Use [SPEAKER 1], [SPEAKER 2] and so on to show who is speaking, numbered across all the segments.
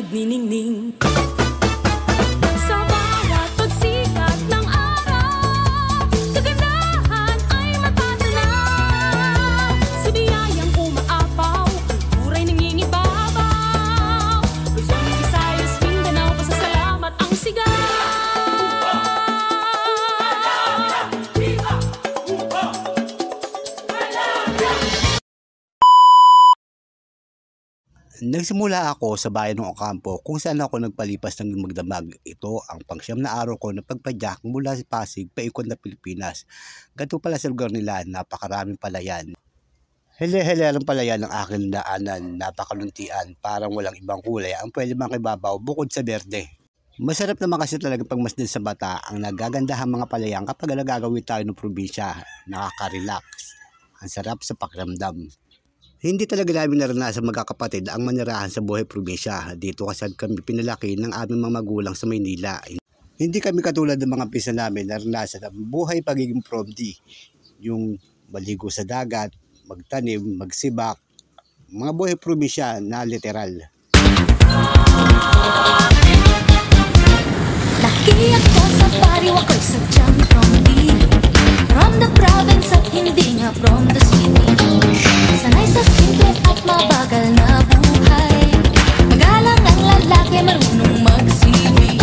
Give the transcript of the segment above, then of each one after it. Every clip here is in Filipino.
[SPEAKER 1] nagniningning. Sa bawat pagsikat ng araw, kagandahan ay matatanaw. Sa biyayang umaapaw, kulturay nangingibabaw. Luzon, Visayas, Mindanao, pasasalamat ang sigaw.
[SPEAKER 2] Nagsimula ako sa bayan ng Ocampo kung saan ako nagpalipas ng magdamag. Ito ang pangsyam na araw ko na pagpadyak mula sa Pasig paikot na Pilipinas. Ganito pala sa lugar nila, napakaraming palayan. Hele-hele ang palayan ng aking daanan, napakaluntian, parang walang ibang kulay ang pwede makibabaw bukod sa berde. Masarap naman kasi talaga pagmasdan sa mata ang nagagandahang mga palayan kapag nagagawin tayo ng probinsya, nakaka-relax. Ang sarap sa pakiramdam. Hindi talaga namin naranasan magkakapatid ang manirahan sa buhay probinsya. Dito kasi kami pinalaki ng aming mga magulang sa Maynila. Hindi kami katulad ng mga pisa namin naranasan ang buhay pagiging promdi. Yung maligo sa dagat, magtanim, magsibak, mga buhay probinsya na literal.
[SPEAKER 3] Laki ako sa pariw, ako'y sadyang promdi. From the province at hindi nga from the city. Sanay sa simple at mabagal na buhay. Magalang ang lalaki, marunong mag-CV.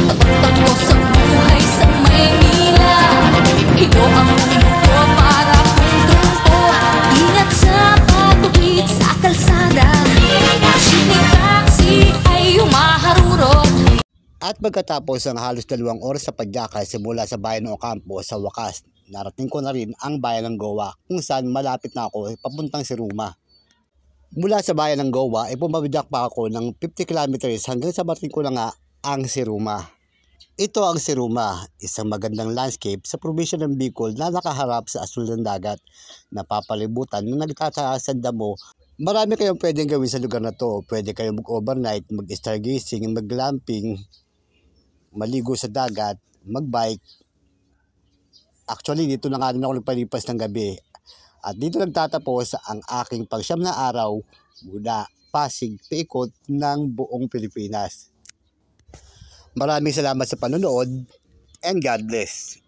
[SPEAKER 3] Pagpagpag ko sa buhay sa Maynila. Ito ang mundo ko para kung trumpo. Ingat sa pagtupit sa kalsada. Shooting taxi ay humaharurot.
[SPEAKER 2] At pagkatapos ng halos 2 oras sa padyakay simula sa bayan ng Ocampo, sa wakas, narating ko na rin ang bayan ng Goa kung saan malapit na ako papuntang Siruma. Mula sa bayan ng Goa ay pumabidyak pa ako ng 50 kilometers hanggang sa marating ko na nga ang Siruma. Ito ang Siruma, isang magandang landscape sa probinsya ng Bicol na nakaharap sa asul ng dagat, napapalibutan ng nagtataas sa damo. Marami kayong pwedeng gawin sa lugar na to. Pwede kayong mag-overnight, mag-stargazing, mag-glamping, maligo sa dagat, magbike. Actually, dito na nga rin ako nagpalipas ng gabi. At dito nagtatapos ang aking pangsyam na araw mula Pasig paikot ng buong Pilipinas. Maraming salamat sa panonood and God bless.